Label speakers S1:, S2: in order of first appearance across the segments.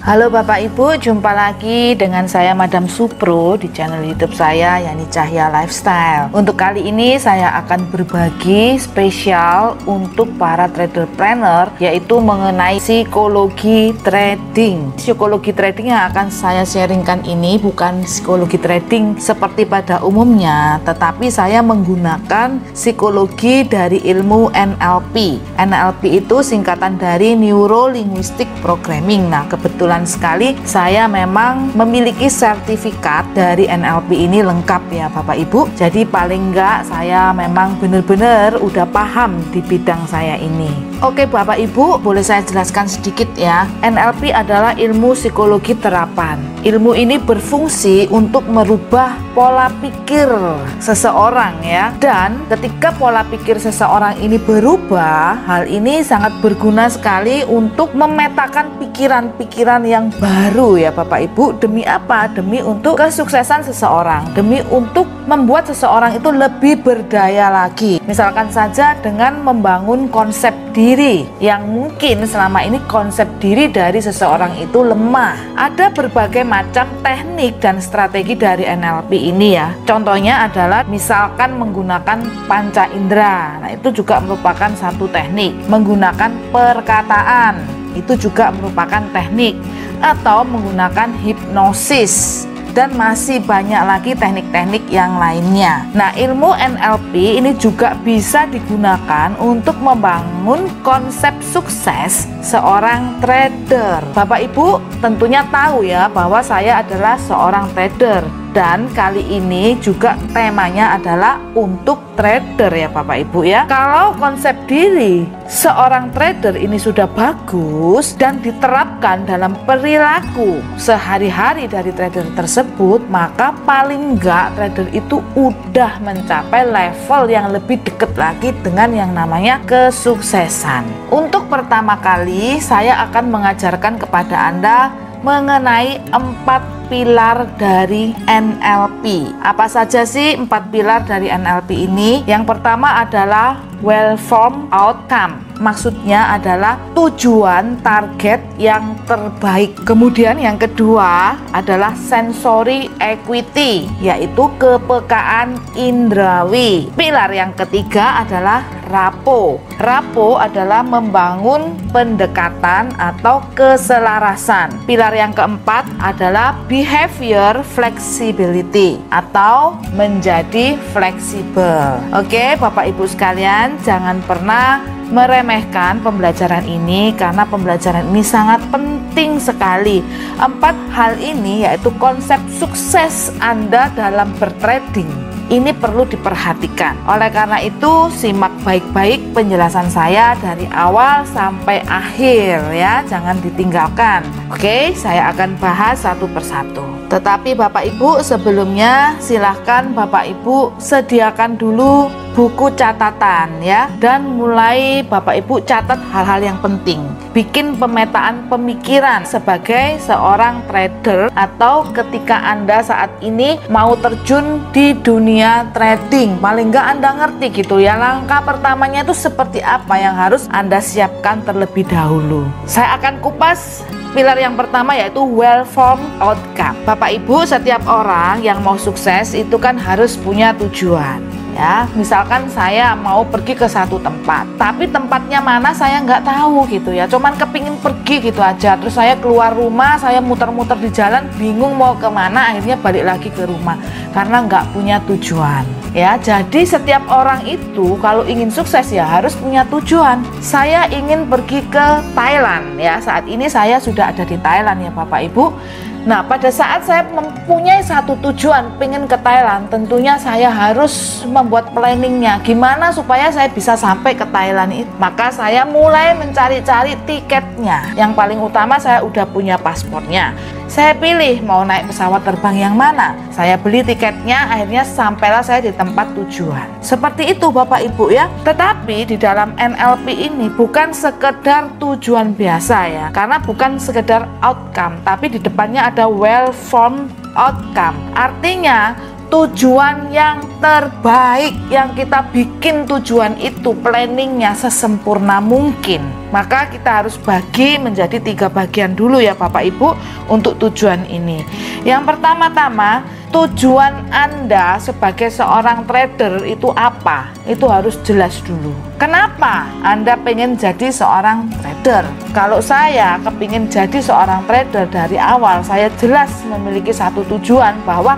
S1: Halo Bapak Ibu, jumpa lagi dengan saya Madam Supro di channel YouTube saya Yani Cahya Lifestyle. Untuk kali ini saya akan berbagi spesial untuk para traderpreneur, yaitu mengenai psikologi trading. Psikologi trading yang akan saya sharingkan ini bukan psikologi trading seperti pada umumnya, tetapi saya menggunakan psikologi dari ilmu NLP. NLP itu singkatan dari Neuro Linguistic Programming. Nah, kebetulan sekali saya memang memiliki sertifikat dari NLP ini lengkap ya Bapak Ibu. Jadi paling enggak saya memang benar-benar udah paham di bidang saya ini. Oke Bapak Ibu, boleh saya jelaskan sedikit ya. NLP adalah ilmu psikologi terapan. Ilmu ini berfungsi untuk merubah pola pikir seseorang ya. Dan ketika pola pikir seseorang ini berubah, hal ini sangat berguna sekali untuk memetakan pikiran-pikiran yang baru ya Bapak Ibu. Demi apa? Demi untuk kesuksesan seseorang, demi untuk membuat seseorang itu lebih berdaya lagi. Misalkan saja dengan membangun konsep diri yang mungkin selama ini konsep diri dari seseorang itu lemah. Ada berbagai macam teknik dan strategi dari NLP ini ya. Contohnya adalah misalkan menggunakan panca indera. Nah, itu juga merupakan satu teknik. Menggunakan perkataan, itu juga merupakan teknik, atau menggunakan hipnosis, dan masih banyak lagi teknik-teknik yang lainnya. Nah, ilmu NLP ini juga bisa digunakan untuk membangun konsep sukses seorang trader. Bapak Ibu tentunya tahu ya bahwa saya adalah seorang trader. Dan kali ini juga temanya adalah untuk trader ya Bapak Ibu ya. Kalau konsep diri seorang trader ini sudah bagus dan diterapkan dalam perilaku sehari-hari dari trader tersebut, maka paling enggak trader itu udah mencapai level yang lebih dekat lagi dengan yang namanya kesuksesan. Untuk pertama kali saya akan mengajarkan kepada Anda mengenai 4 pilar dari NLP. Apa saja sih 4 pilar dari NLP ini? Yang pertama adalah well-formed outcome. Maksudnya adalah tujuan target yang terbaik. Kemudian yang kedua adalah sensory equity, yaitu kepekaan indrawi. Pilar yang ketiga adalah rapo. Rapo adalah membangun pendekatan atau keselarasan. Pilar yang keempat adalah behavior flexibility atau menjadi fleksibel. Oke, Bapak Ibu sekalian, jangan pernah meremehkan pembelajaran ini karena pembelajaran ini sangat penting sekali. 4 hal ini yaitu konsep sukses Anda dalam bertrading. Ini perlu diperhatikan. Oleh karena itu, simak baik-baik penjelasan saya dari awal sampai akhir ya, jangan ditinggalkan. Oke, saya akan bahas satu persatu. Tetapi Bapak Ibu sebelumnya silahkan Bapak Ibu sediakan dulu buku catatan ya, dan mulai Bapak Ibu catat hal-hal yang penting. Bikin pemetaan pemikiran sebagai seorang trader atau ketika Anda saat ini mau terjun di dunia trading. Paling nggak Anda ngerti gitu ya, langkah pertamanya itu seperti apa yang harus Anda siapkan terlebih dahulu. Saya akan kupas pilar yang pertama yaitu well-formed outcome. Bapak Ibu, setiap orang yang mau sukses itu kan harus punya tujuan. Ya, misalkan saya mau pergi ke satu tempat, tapi tempatnya mana saya nggak tahu gitu ya, cuman kepingin pergi gitu aja. Terus saya keluar rumah, saya muter-muter di jalan, bingung mau kemana, akhirnya balik lagi ke rumah karena nggak punya tujuan. Ya, jadi setiap orang itu kalau ingin sukses ya harus punya tujuan. Saya ingin pergi ke Thailand ya, saat ini saya sudah ada di Thailand ya Bapak Ibu. Nah, pada saat saya mempunyai satu tujuan pengen ke Thailand, tentunya saya harus membuat planningnya gimana supaya saya bisa sampai ke Thailand itu. Maka saya mulai mencari-cari tiketnya. Yang paling utama saya udah punya paspornya. Saya pilih mau naik pesawat terbang yang mana. Saya beli tiketnya, akhirnya sampailah saya di tempat tujuan. Seperti itu Bapak Ibu ya. Tetapi di dalam NLP ini bukan sekedar tujuan biasa ya, karena bukan sekedar outcome, tapi di depannya ada well-formed outcome. Artinya tujuan yang terbaik, yang kita bikin tujuan itu planningnya sesempurna mungkin. Maka kita harus bagi menjadi 3 bagian dulu ya Bapak Ibu untuk tujuan ini. Yang pertama-tama, tujuan Anda sebagai seorang trader itu apa? Itu harus jelas dulu. Kenapa Anda pengen jadi seorang trader? Kalau saya kepingin jadi seorang trader dari awal, saya jelas memiliki satu tujuan bahwa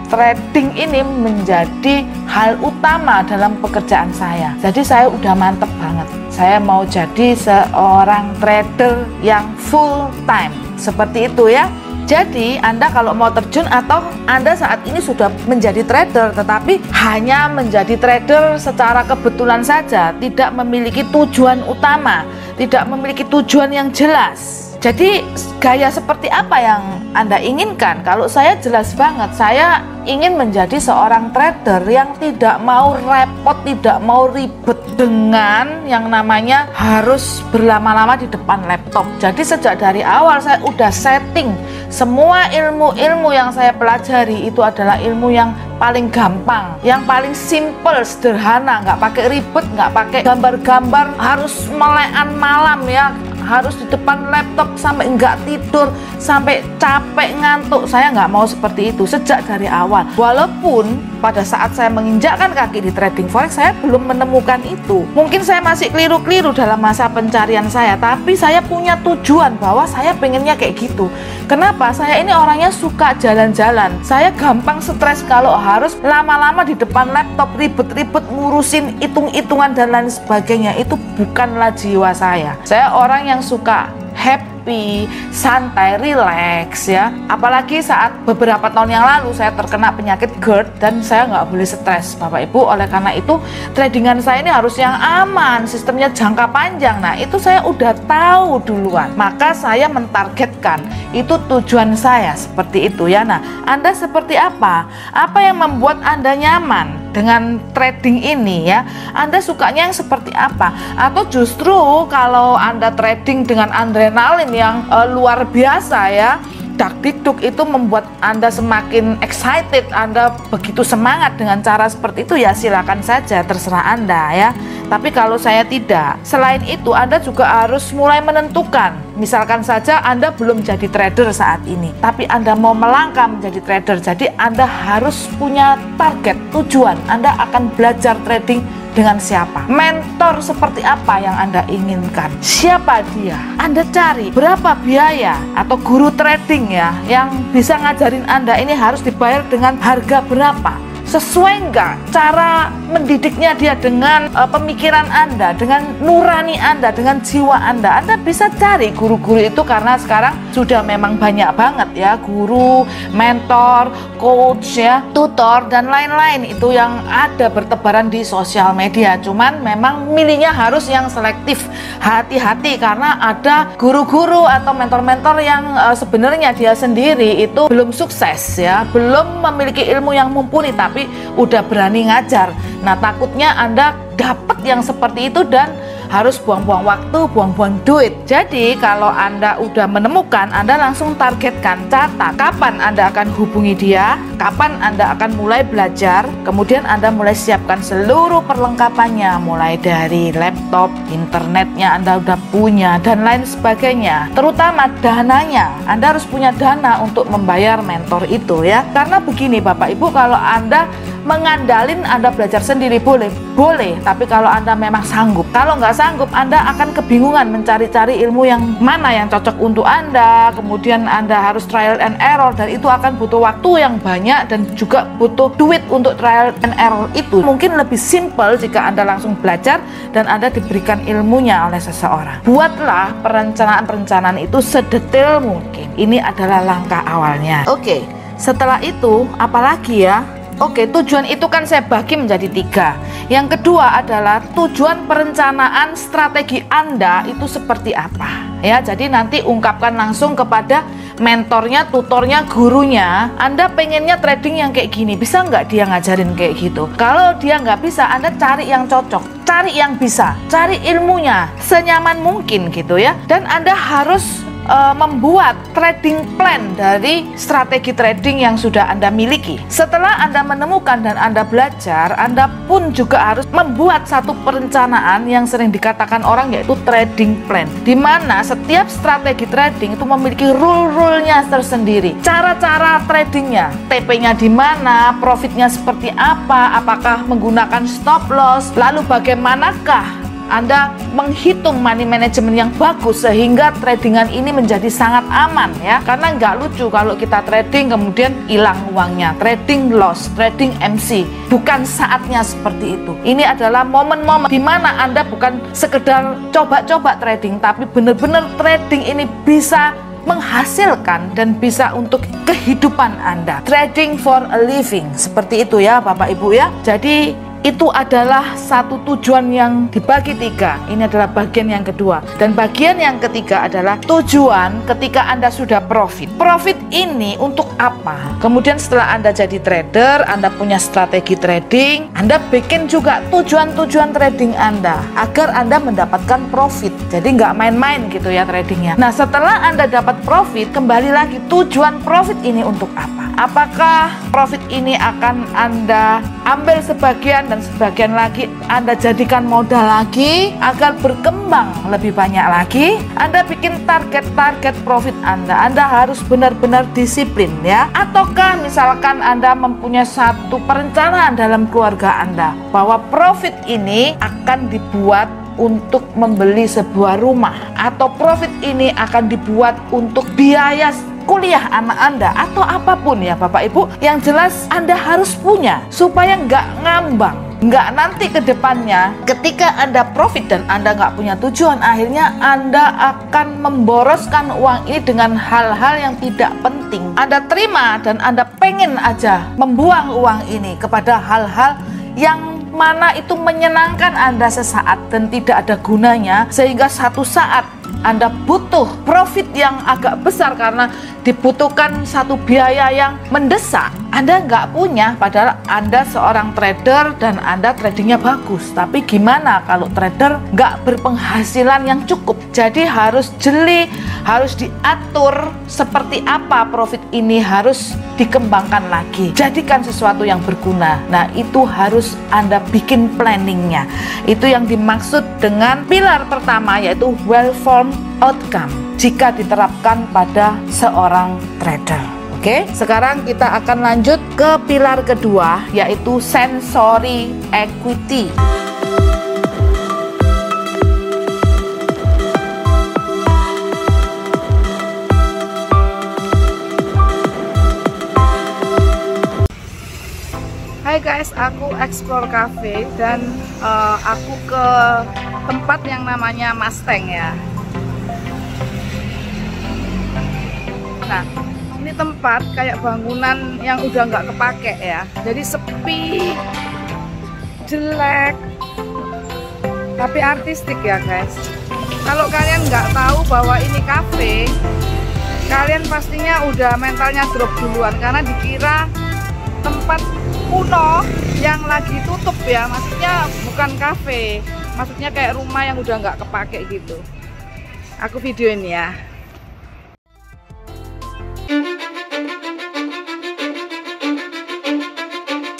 S1: trading ini menjadi hal utama dalam pekerjaan saya. Jadi saya udah mantep banget. Saya mau jadi seorang trader yang full time. Seperti itu ya. Jadi Anda kalau mau terjun atau Anda saat ini sudah menjadi trader tetapi hanya menjadi trader secara kebetulan saja, tidak memiliki tujuan utama, tidak memiliki tujuan yang jelas. Jadi gaya seperti apa yang Anda inginkan? Kalau saya jelas banget, saya ingin menjadi seorang trader yang tidak mau repot, tidak mau ribet dengan yang namanya harus berlama-lama di depan laptop. Jadi sejak dari awal saya udah setting semua ilmu-ilmu yang saya pelajari itu adalah ilmu yang paling gampang, yang paling simple, sederhana, nggak pakai ribet, nggak pakai gambar-gambar harus melekan malam ya, harus di depan laptop sampai nggak tidur, sampai capek ngantuk. Saya nggak mau seperti itu sejak dari awal. Walaupun pada saat saya menginjakkan kaki di trading forex, saya belum menemukan itu. Mungkin saya masih keliru-keliru dalam masa pencarian saya, tapi saya punya tujuan bahwa saya pengennya kayak gitu. Kenapa? Saya ini orangnya suka jalan-jalan. Saya gampang stres kalau harus lama-lama di depan laptop, ribet-ribet ngurusin hitung-hitungan dan lain sebagainya. Itu bukanlah jiwa saya. Saya orang yang suka happy, santai, relax ya. Apalagi saat beberapa tahun yang lalu saya terkena penyakit GERD dan saya nggak boleh stres Bapak Ibu. Oleh karena itu tradingan saya ini harus yang aman, sistemnya jangka panjang. Nah itu saya udah tahu duluan. Maka saya mentargetkan, itu tujuan saya seperti itu ya. Nah Anda seperti apa? Apa yang membuat Anda nyaman dengan trading ini ya? Anda sukanya yang seperti apa? Atau justru kalau Anda trading dengan adrenalin yang luar biasa ya, dakdikduk, itu membuat Anda semakin excited, Anda begitu semangat dengan cara seperti itu, ya silakan saja, terserah Anda ya. Tapi kalau saya tidak. Selain itu Anda juga harus mulai menentukan. Misalkan saja Anda belum jadi trader saat ini, tapi Anda mau melangkah menjadi trader. Jadi Anda harus punya target, tujuan. Anda akan belajar trading dengan siapa? Mentor seperti apa yang Anda inginkan? Siapa dia? Anda cari berapa biaya atau guru trading ya yang bisa ngajarin Anda ini harus dibayar dengan harga berapa? Sesuai nggak cara mendidiknya dia dengan pemikiran Anda, dengan nurani Anda, dengan jiwa Anda? Anda bisa cari guru-guru itu karena sekarang sudah memang banyak banget ya, guru, mentor, coach ya, tutor dan lain-lain itu yang ada bertebaran di sosial media. Cuman memang milihnya harus yang selektif, hati-hati karena ada guru-guru atau mentor-mentor yang sebenarnya dia sendiri itu belum sukses ya, belum memiliki ilmu yang mumpuni tapi udah berani ngajar. Nah takutnya Anda dapat yang seperti itu dan harus buang-buang waktu, buang-buang duit. Jadi kalau Anda udah menemukan, Anda langsung targetkan, catat kapan Anda akan hubungi dia, kapan Anda akan mulai belajar, kemudian Anda mulai siapkan seluruh perlengkapannya, mulai dari laptop, internetnya Anda udah punya dan lain sebagainya. Terutama dananya, Anda harus punya dana untuk membayar mentor itu ya. Karena begini Bapak Ibu, kalau Anda mengandalin Anda belajar sendiri boleh, tapi kalau Anda memang sanggup, kalau nggak sanggup Anda akan kebingungan mencari-cari ilmu yang mana yang cocok untuk Anda, kemudian Anda harus trial and error dan itu akan butuh waktu yang banyak dan juga butuh duit untuk trial and error itu. Mungkin lebih simple jika Anda langsung belajar dan Anda diberikan ilmunya oleh seseorang. Buatlah perencanaan-perencanaan itu sedetail mungkin. Ini adalah langkah awalnya. Oke, setelah itu apalagi ya? Oke, tujuan itu kan saya bagi menjadi 3. Yang kedua adalah tujuan perencanaan strategi Anda itu seperti apa ya. Jadi nanti ungkapkan langsung kepada mentornya, tutornya, gurunya. Anda pengennya trading yang kayak gini, bisa nggak dia ngajarin kayak gitu? Kalau dia nggak bisa, Anda cari yang cocok, cari yang bisa, cari ilmunya senyaman mungkin gitu ya. Dan Anda harus membuat trading plan dari strategi trading yang sudah Anda miliki. Setelah Anda menemukan dan Anda belajar, Anda pun juga harus membuat satu perencanaan yang sering dikatakan orang, yaitu trading plan, di mana setiap strategi trading itu memiliki rule-rule-nya tersendiri, cara-cara tradingnya, TP-nya di mana, profitnya seperti apa, apakah menggunakan stop loss, lalu bagaimanakah Anda menghitung money management yang bagus sehingga tradingan ini menjadi sangat aman ya. Karena nggak lucu kalau kita trading kemudian hilang uangnya, trading loss, trading MC. Bukan saatnya seperti itu. Ini adalah momen-momen di mana Anda bukan sekedar coba-coba trading, tapi benar-benar trading ini bisa menghasilkan dan bisa untuk kehidupan Anda. Trading for a living, seperti itu ya Bapak Ibu ya. Jadi itu adalah satu tujuan yang dibagi tiga. Ini adalah bagian yang kedua. Dan bagian yang ketiga adalah tujuan ketika Anda sudah profit. Profit ini untuk apa? Kemudian setelah Anda jadi trader, Anda punya strategi trading, Anda bikin juga tujuan-tujuan trading Anda agar Anda mendapatkan profit. Jadi nggak main-main gitu ya tradingnya. Nah, setelah Anda dapat profit, kembali lagi tujuan profit ini untuk apa? Apakah profit ini akan Anda ambil sebagian dan sebagian lagi Anda jadikan modal lagi agar berkembang lebih banyak lagi? Anda bikin target-target profit Anda harus benar-benar disiplin ya. Ataukah misalkan Anda mempunyai satu perencanaan dalam keluarga Anda bahwa profit ini akan dibuat untuk membeli sebuah rumah, atau profit ini akan dibuat untuk biaya kuliah anak Anda, atau apapun ya Bapak Ibu. Yang jelas Anda harus punya supaya nggak ngambang, nggak nanti ke depannya ketika Anda profit dan Anda nggak punya tujuan, akhirnya Anda akan memboroskan uang ini dengan hal-hal yang tidak penting. Anda terima dan Anda pengen aja membuang uang ini kepada hal-hal yang mana itu menyenangkan Anda sesaat dan tidak ada gunanya, sehingga satu saat Anda butuh profit yang agak besar karena dibutuhkan satu biaya yang mendesak. Anda nggak punya, padahal Anda seorang trader dan Anda tradingnya bagus. Tapi gimana kalau trader nggak berpenghasilan yang cukup? Jadi harus jeli, harus diatur seperti apa profit ini harus dikembangkan lagi. Jadikan sesuatu yang berguna. Nah, itu harus Anda bikin planningnya. Itu yang dimaksud dengan pilar pertama, yaitu well-formed outcome jika diterapkan pada seorang trader. Oke, sekarang kita akan lanjut ke pilar kedua, yaitu sensory equity. Hai guys, aku explore cafe dan aku ke tempat yang namanya Mustang ya. Nah, ini tempat kayak bangunan yang udah nggak kepake ya, jadi sepi, jelek, tapi artistik ya guys. Kalau kalian nggak tahu bahwa ini cafe, kalian pastinya udah mentalnya drop duluan karena dikira tempat kuno yang lagi tutup ya. Maksudnya bukan cafe, maksudnya kayak rumah yang udah nggak kepake gitu. Aku videoin ya.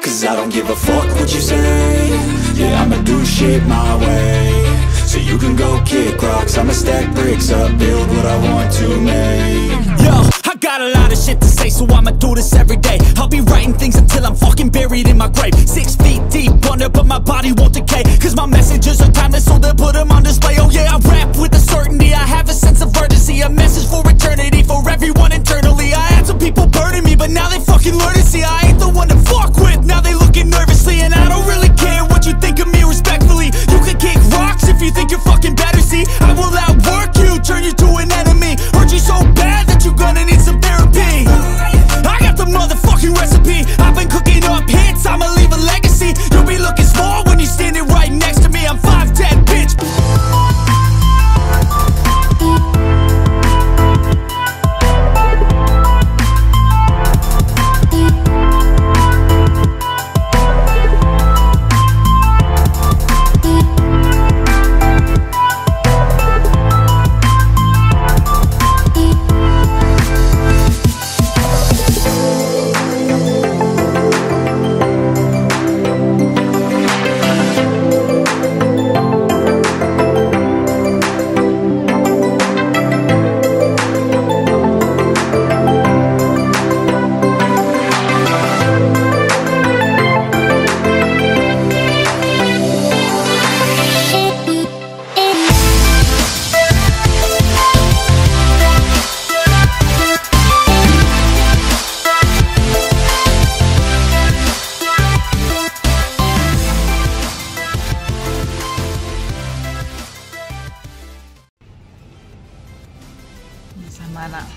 S2: Cause I don't give a fuck what you say. Yeah, I'ma do shit my way. So you can go kick rocks, I'ma stack bricks up, build what I want to make. Yo, I got a lot of shit to say, so I'ma do this every day. I'll be writing things until I'm fucking buried in my grave. 6 feet deep under, but my body won't decay. Cause my messages are timeless, so they'll put them on display. Oh yeah, I rap with a certainty, I have a sense of urgency. A message for eternity, for everyone internally. I had some people burning me, but now they fucking learn to see I ain't the one to fuck with. Now they looking nervously, and I don't really care what you think of me respectfully. You can kick rocks if you think you're fucking better, see I will outwork you, turn you to an enemy. Hurt you so bad that you're gonna need some therapy. I got the motherfucking recipe, I've been cooking up hits, I'ma leave a legacy. You'll be looking small when you're standing right next to me. I'm 5'10", bitch.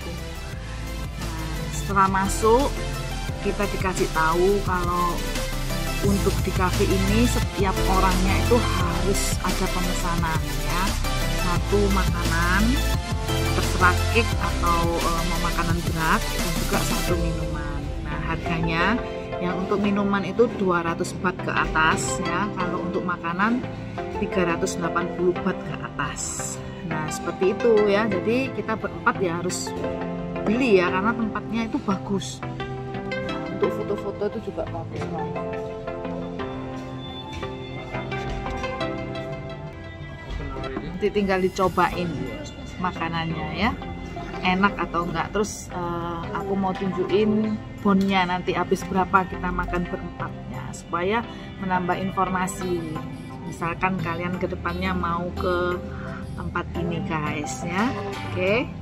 S1: aku. Nah, setelah masuk kita dikasih tahu kalau untuk di cafe ini setiap orangnya itu harus ada pemesanan ya, satu makanan terserah cake atau mau makanan berat dan juga satu minuman. Nah harganya yang untuk minuman itu 200 baht ke atas ya, kalau untuk makanan 380 baht ke atas. Nah seperti itu ya, jadi kita berempat ya harus beli ya karena tempatnya itu bagus. Nah, untuk foto-foto itu juga bagus banget. Nanti tinggal dicobain makanannya ya, enak atau enggak. Terus aku mau tunjukin bonnya nanti habis berapa kita makan berempatnya, supaya menambah informasi. Misalkan kalian kedepannya mau ke tempat ini guys ya, oke.